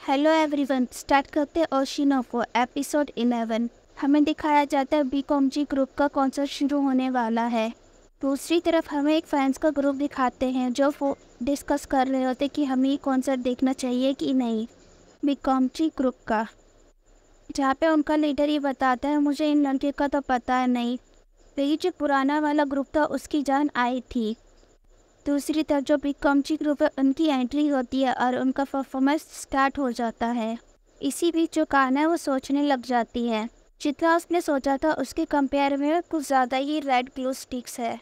Hello everyone, start करते हैं ओशिनोको episode 11। हमें दिखाया जाता है बीकॉमजी ग्रुप का कॉन्सर्ट शुरू होने वाला है। दूसरी तरफ हमें एक फैंस का ग्रुप दिखाते हैं जो डिस्कस कर रहे होते कि हमें ये कॉन्सर्ट देखना चाहिए कि नहीं, बीकॉमजी ग्रुप का। जहाँ पे उनका लीडर ये बताता है, मुझे इन लड़के का तो पता है नहीं, लेकिन जो पुराना वाला ग्रुप था उसकी जान आई थी। दूसरी तरफ जो बीकॉमजी ग्रुप है उनकी एंट्री होती है और उनका परफॉर्मेंस स्टार्ट हो जाता है। इसी बीच जो कान्हा है वो सोचने लग जाती है, जितना उसने सोचा था उसके कंपेयर में कुछ ज़्यादा ही रेड ग्लू स्टिक्स है।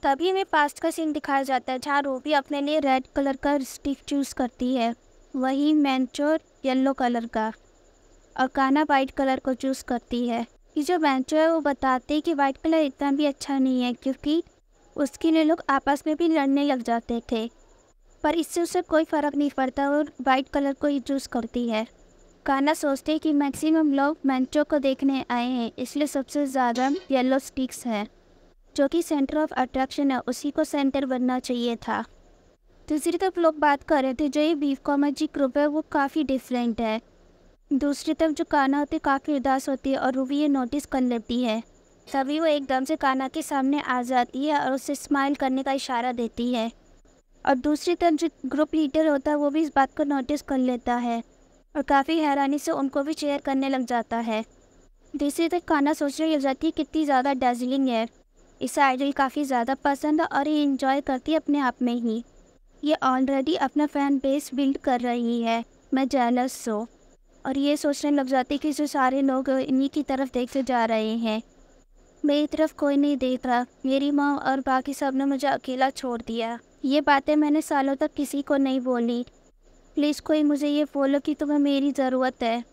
तभी हमें पास्ट का सीन दिखाया जाता है जहाँ रूबी अपने लिए रेड कलर का स्टिक चूज़ करती है, वही मैंचो येलो कलर का, और कान्हा वाइट कलर को चूज़ करती है। कि जो मैंचो है वो बताते हैं कि वाइट कलर इतना भी अच्छा नहीं है क्योंकि उसके लिए लोग आपस में भी लड़ने लग जाते थे, पर इससे उसे कोई फ़र्क नहीं पड़ता और वाइट कलर को ही चूज़ करती है। कान्हा सोचते हैं कि मैक्सिमम लोग मैंचो को देखने आए हैं, इसलिए सबसे ज़्यादा येलो स्टिक्स है, जो कि सेंटर ऑफ अट्रैक्शन है, उसी को सेंटर बनना चाहिए था। दूसरी तरफ लोग बात कर रहे थे जो ये बीकॉमजी ग्रुप है वो काफ़ी डिफरेंट है। दूसरी तरफ जो कान्हा होती है काफ़ी उदास होती है और रूबी ये नोटिस कर लेती है। तभी वो एकदम से कान्हा के सामने आ जाती है और उसे स्माइल करने का इशारा देती है। और दूसरी तरफ जो ग्रुप लीडर होता है वो भी इस बात को नोटिस कर लेता है और काफ़ी हैरानी से उनको भी चेयर करने लग जाता है। दूसरी तरफ कान्हा सोचने लग जाती है कितनी ज़्यादा डार्जिलिंग है, इसे आइडल काफ़ी ज़्यादा पसंद है और ये इंजॉय करती है अपने आप में ही। ये ऑलरेडी अपना फ़ैन बेस बिल्ड कर रही है, मैं जेलस हूँ। और ये सोचने लग जाती है कि जो सारे लोग इन्हीं की तरफ देखते जा रहे हैं, मेरी तरफ कोई नहीं देख रहा, मेरी माँ और बाकी सब ने मुझे अकेला छोड़ दिया। ये बातें मैंने सालों तक किसी को नहीं बोली, प्लीज़ कोई मुझे ये बोलो कि तुम्हें मेरी ज़रूरत है,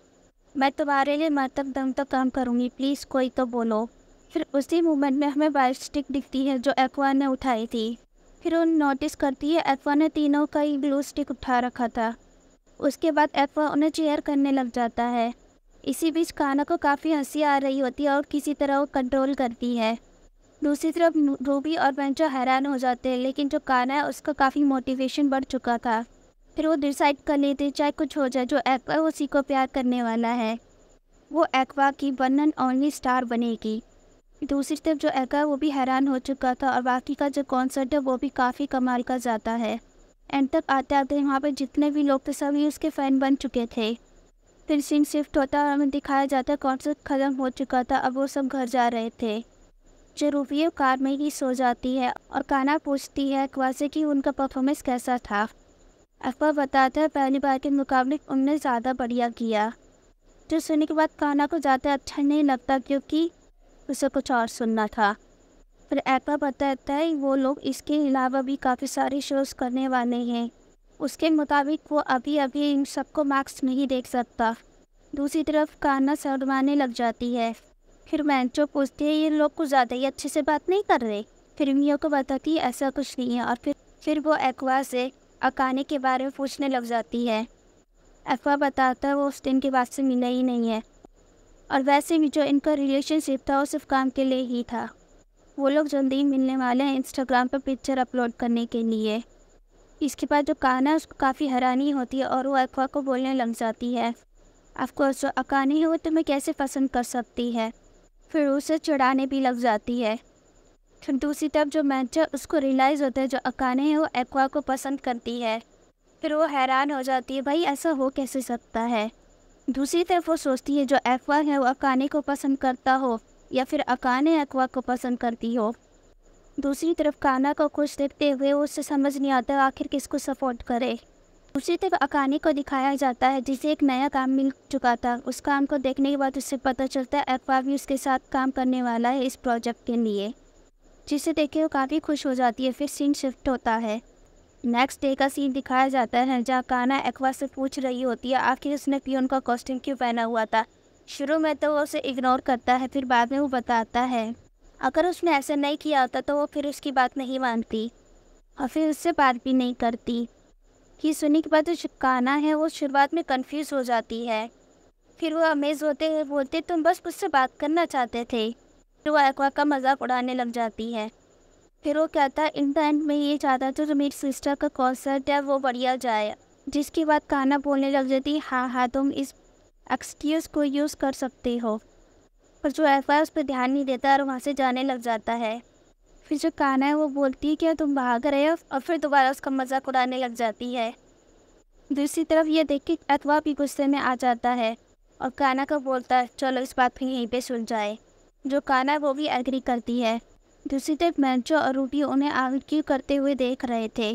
मैं तुम्हारे लिए मरतक दम तक काम करूँगी, प्लीज़ कोई तो बोलो। फिर उसी मोमेंट में हमें वाइट स्टिक दिखती है जो एक्वा ने उठाई थी। फिर वो नोटिस करती है एक्वा ने तीनों का ही ग्लू स्टिक उठा रखा था। उसके बाद एक्वा उन्हें चेयर करने लग जाता है। इसी बीच कान्हा को काफ़ी हंसी आ रही होती है और किसी तरह वो कंट्रोल करती है। दूसरी तरफ रूबी और मैंचो हैरान हो जाते हैं, लेकिन जो कान्हा है उसका काफ़ी मोटिवेशन बढ़ चुका था। फिर वो डिसाइड कर लेते चाहे कुछ हो जाए, जो एक्वा है उसी को प्यार करने वाला है, वो एक्वा की वन एंड ओनली स्टार बनेगी। दूसरी तरफ जो एक्वा है वो भी हैरान हो चुका था और बाकी का जो कॉन्सर्ट है वो भी काफ़ी कमाल का जाता है। एंड तक आते आते वहाँ पर जितने भी लोग थे सभी उसके फ़ैन बन चुके थे। फिर सीन शिफ्ट होता है, हमें दिखाया जाता है कॉन्सर्ट ख़त्म हो चुका था, अब वो सब घर जा रहे थे। जो रूबी कार में ही सो जाती है और कान्हा पूछती है एक्वा से कि उनका परफॉर्मेंस कैसा था। एक्वा बताता है पहली बार के मुकाबले उनने ज़्यादा बढ़िया किया। जो सुनने के बाद कान्हा को ज़्यादा अच्छा नहीं लगता क्योंकि उसे कुछ और सुनना था। फिर एक्वा बताता है वो लोग इसके अलावा भी काफ़ी सारे शोज़ करने वाले हैं, उसके मुताबिक वो अभी अभी इन सबको मैक्स नहीं देख सकता। दूसरी तरफ कान्हा शर्माने लग जाती है। फिर मैंचो पूछती है ये लोग कुछ ज़्यादा ही अच्छे से बात नहीं कर रहे। फिर मियो को बताती है ऐसा कुछ नहीं है, और फिर वो एक्वा से अकाने के बारे में पूछने लग जाती है। एक्वा बताता है वो उस दिन के बाद से मिला ही नहीं है, और वैसे भी जो इनका रिलेशनशिप था वो सिर्फ काम के लिए ही था। वो लोग जल्दी ही मिलने वाले हैं इंस्टाग्राम पर पिक्चर अपलोड करने के लिए। इसके बाद जो कान्हा है उसको काफ़ी हैरानी होती है और वो एक्वा को बोलने लग जाती है, ऑफकोर्स जो अकाने हो तुम्हें कैसे पसंद कर सकती है। फिर उसे चिढ़ाने भी लग जाती है। फिर दूसरी तरफ जो मैंचो उसको रियलाइज़ होता है जो अकाने है वो एक्वा को पसंद करती है। फिर वो हैरान हो जाती है, भाई ऐसा हो कैसे सकता है। दूसरी तरफ वो सोचती है जो एक्वा है वो अकाने को पसंद करता हो या फिर अकाने एक्वा को पसंद करती हो। दूसरी तरफ कान्हा को खुश देखते हुए उसे समझ नहीं आता आखिर किसको सपोर्ट करे। दूसरी तरफ अकाने को दिखाया जाता है जिसे एक नया काम मिल चुका था। उस काम को देखने के बाद उससे पता चलता है एक्वा भी उसके साथ काम करने वाला है इस प्रोजेक्ट के लिए, जिसे देख के वो काफ़ी खुश हो जाती है। फिर सीन शिफ्ट होता है, नेक्स्ट डे का सीन दिखाया जाता है जहाँ कान्हा एक्वा से पूछ रही होती है आखिर उसने पियोन का कॉस्ट्यूम क्यों पहना हुआ था। शुरू में तो वो उसे इग्नोर करता है, फिर बाद में वो बताता है अगर उसने ऐसा नहीं किया होता तो वो फिर उसकी बात नहीं मानती और फिर उससे बात भी नहीं करती। ये सुनने के बाद जो कान्हा है वो शुरुआत में कंफ्यूज हो जाती है। फिर वो अमेज होते हुए बोलते तुम बस मुझसे बात करना चाहते थे। फिर वो एक्वा का मजाक उड़ाने लग जाती है। फिर वो कहता है इन द एंड में ये चाहता था जो मेरी सिस्टर का कॉन्सर्ट है वो बढ़िया जाए, जिसके बाद काना बोलने लग जाती है, हाँ हाँ तुम इस एक्सक्यूज़ को यूज़ कर सकते हो। पर जो एक्वा उस पर ध्यान नहीं देता और वहाँ से जाने लग जाता है। फिर जो काना है वो बोलती है क्या तुम भाग रहे हो, और फिर दोबारा उसका मजाक उड़ाने लग जाती है। दूसरी तरफ ये देख के एक्वा भी गुस्से में आ जाता है और काना को बोलता है चलो इस बात को यहीं पे सुल जाए। जो काना है वो भी एग्री करती है। दूसरी तरफ मैंचो और रूबी उन्हें आर्ग्यू करते हुए देख रहे थे।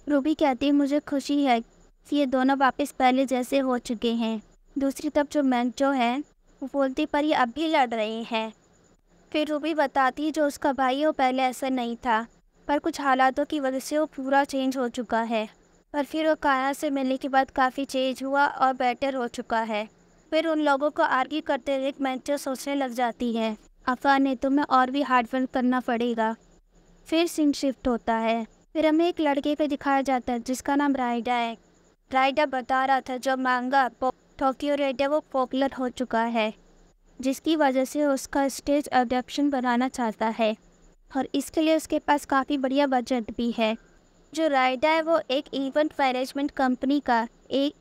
रूबी कहती है मुझे खुशी है कि ये दोनों वापस पहले जैसे हो चुके हैं। दूसरी तरफ जो मैंचो है वो बोलती पर ये अब भी लड़ रहे हैं। फिर रूबी बताती जो उसका भाई है वो पहले ऐसा नहीं था, पर कुछ हालातों की वजह से वो पूरा चेंज हो चुका है। पर फिर वो काना से मिलने के बाद काफ़ी चेंज हुआ और बेटर हो चुका है। फिर उन लोगों को आर्ग्यू करते हुए मैंचो सोचने लग जाती है अफा ने तुम्हें और भी हार्ड वर्क करना पड़ेगा। फिर सीन शिफ्ट होता है। फिर हमें एक लड़के को दिखाया जाता है जिसका नाम राइडा है। राइडा बता रहा था जो मांगा टोक्यो रेड है वो पॉपुलर हो चुका है, जिसकी वजह से उसका स्टेज अडेप्शन बनाना चाहता है और इसके लिए उसके पास काफ़ी बढ़िया बजट भी है। जो राइडा है वो एक इवेंट मैनेजमेंट कंपनी का एक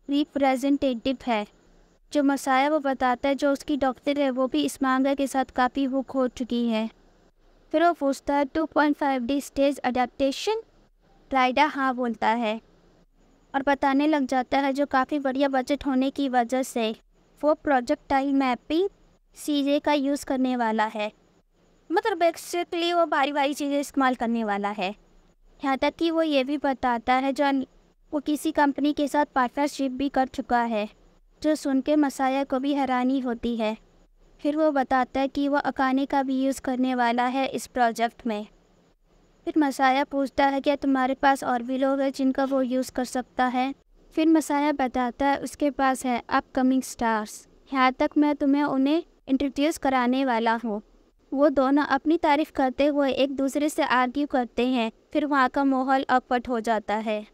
रिप्रेजेंटेटिव है। जो मसाया वो बताता है जो उसकी डॉक्टर है वो भी इस मांगा के साथ काफ़ी हुक हो चुकी है। फिर वो पूछता है 2.5D स्टेज अडेप्टेशन। राइडा हाँ बोलता है और बताने लग जाता है जो काफ़ी बढ़िया बजट होने की वजह से वो प्रोजेक्टाइल मैपिंग सीजे का यूज़ करने वाला है। मतलब बेसिकली वो भारी भारी चीज़ें इस्तेमाल करने वाला है। यहाँ तक कि वो ये भी बताता है जो वो किसी कंपनी के साथ पार्टनरशिप भी कर चुका है, जो सुन के मसाया को भी हैरानी होती है। फिर वो बताता है कि वो अकाने का भी यूज़ करने वाला है इस प्रोजेक्ट में। फिर मसाया पूछता है क्या तुम्हारे पास और भी लोग हैं जिनका वो यूज़ कर सकता है। फिर मसाया बताता है उसके पास है अपकमिंग स्टार्स, यहाँ तक मैं तुम्हें उन्हें इंट्रोड्यूस कराने वाला हूँ। वो दोनों अपनी तारीफ़ करते हुए एक दूसरे से आर्ग्यू करते हैं। फिर वहाँ का माहौल अपट हो जाता है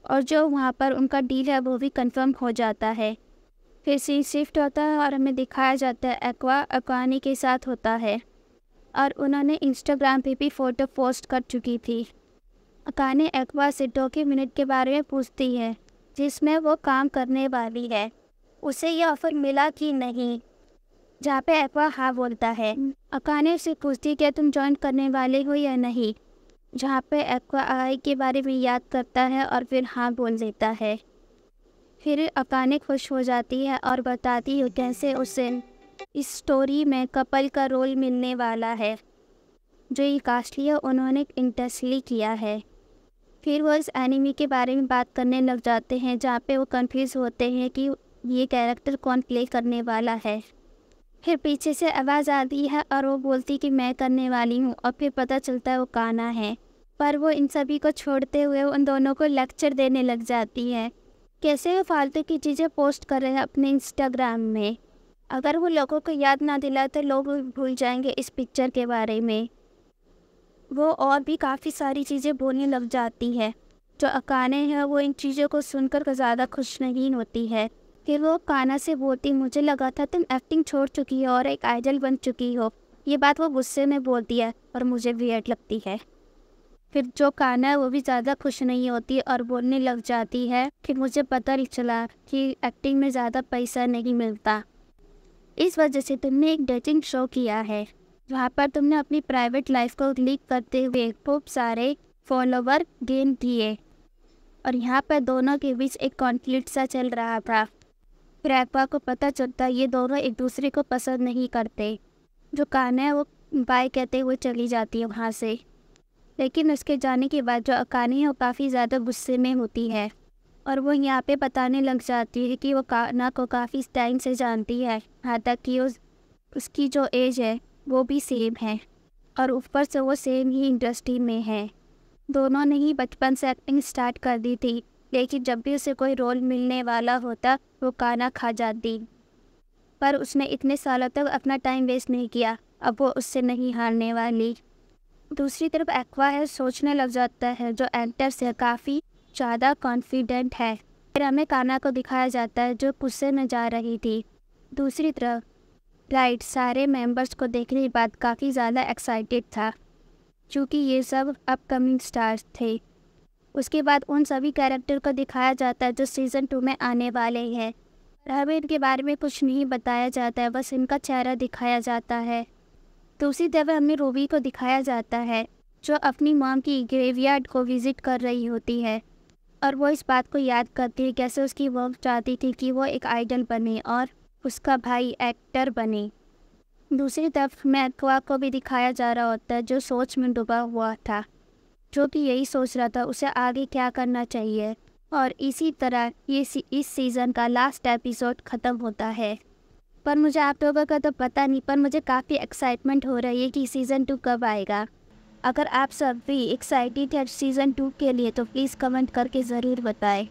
और जो वहाँ पर उनका डील है वो भी कंफर्म हो जाता है। फिर सीन शिफ्ट होता है और हमें दिखाया जाता है एक्वा अकाने के साथ होता है और उन्होंने इंस्टाग्राम पे भी फ़ोटो पोस्ट कर चुकी थी। अकाने एक्वा से 2 मिनट के बारे में पूछती है जिसमें वो काम करने वाली है, उसे यह ऑफ़र मिला कि नहीं, जहाँ पे एक्वा हाँ बोलता है। अकाने से पूछती क्या तुम ज्वाइन करने वाले हो या नहीं, जहाँ पे एक्वा आई के बारे में याद करता है और फिर हाँ बोल देता है। फिर अकाने खुश हो जाती है और बताती है कैसे उसे इस स्टोरी में कपल का रोल मिलने वाला है, जो ये कास्टली है उन्होंने इंटेंसली किया है। फिर वो इस एनिमी के बारे में बात करने लग जाते हैं जहाँ पे वो कंफ्यूज होते हैं कि ये कैरेक्टर कौन प्ले करने वाला है। फिर पीछे से आवाज़ आती है और वो बोलती कि मैं करने वाली हूँ और फिर पता चलता है वो काना है। पर वो इन सभी को छोड़ते हुए उन दोनों को लेक्चर देने लग जाती है कैसे वो फालतू की चीज़ें पोस्ट कर रहे हैं अपने इंस्टाग्राम में। अगर वो लोगों को याद ना दिलाए तो लोग भूल जाएंगे इस पिक्चर के बारे में। वो और भी काफ़ी सारी चीज़ें बोलने लग जाती है। जो अकाने है वो इन चीज़ों को सुनकर ज़्यादा खुश नहीं होती है। फिर वो काना से बोलती मुझे लगा था तुम एक्टिंग छोड़ चुकी हो और एक आइडल बन चुकी हो। ये बात वो गुस्से में बोलती है और मुझे वियर्ड लगती है। फिर जो काना है वो भी ज़्यादा खुश नहीं होती और बोलने लग जाती है कि मुझे पता नहीं चला कि एक्टिंग में ज़्यादा पैसा नहीं मिलता, इस वजह से तुमने एक डेटिंग शो किया है जहाँ पर तुमने अपनी प्राइवेट लाइफ को लीक करते हुए खूब सारे फॉलोवर गेन किए और यहाँ पर दोनों के बीच एक कॉन्फ्लिक्ट सा चल रहा था। फिर एक्वा को पता चलता ये दोनों एक दूसरे को पसंद नहीं करते। जो काना है वो बाय कहते हुए चली जाती है वहाँ से, लेकिन उसके जाने के बाद जो अकाने है वो काफ़ी ज़्यादा गुस्से में होती है और वो यहाँ पे बताने लग जाती है कि वो काना को काफ़ी टाइम से जानती है, यहाँ तक कि उसकी जो एज है वो भी सेम है और ऊपर से वो सेम ही इंडस्ट्री में है। दोनों ने ही बचपन से एक्टिंग स्टार्ट कर दी थी, लेकिन जब भी उसे कोई रोल मिलने वाला होता वो काना खा जाती। पर उसने इतने सालों तक अपना टाइम वेस्ट नहीं किया, अब वो उससे नहीं हारने वाली। दूसरी तरफ एक्वा है सोचने लग जाता है जो एक्टर से काफ़ी ज़्यादा कॉन्फिडेंट है। फिर हमें काना को दिखाया जाता है जो गुस्से में जा रही थी। दूसरी तरफ राइट सारे मेंबर्स को देखने के बाद काफ़ी ज़्यादा एक्साइटेड था क्योंकि ये सब अपकमिंग स्टार्स थे। उसके बाद उन सभी कैरेक्टर को दिखाया जाता है जो सीज़न 2 में आने वाले हैं। और हमें इनके बारे में कुछ नहीं बताया जाता है, बस इनका चेहरा दिखाया जाता है। दूसरी तरफ हमें रूबी को दिखाया जाता है जो अपनी मॉम की ग्रेवयार्ड को विज़िट कर रही होती है और वो इस बात को याद करती है कैसे उसकी मॉम चाहती थी कि वो एक आइडल बने और उसका भाई एक्टर बने। दूसरी तरफ हमें एक्वा को भी दिखाया जा रहा होता है जो सोच में डूबा हुआ था, जो कि यही सोच रहा था उसे आगे क्या करना चाहिए। और इसी तरह इस सीज़न का लास्ट एपिसोड ख़त्म होता है। पर मुझे आप लोगों का तो पता नहीं, पर मुझे काफ़ी एक्साइटमेंट हो रही है कि सीज़न 2 कब आएगा। अगर आप सब भी एक्साइटेड हैं सीज़न 2 के लिए तो प्लीज़ कमेंट करके ज़रूर बताएं।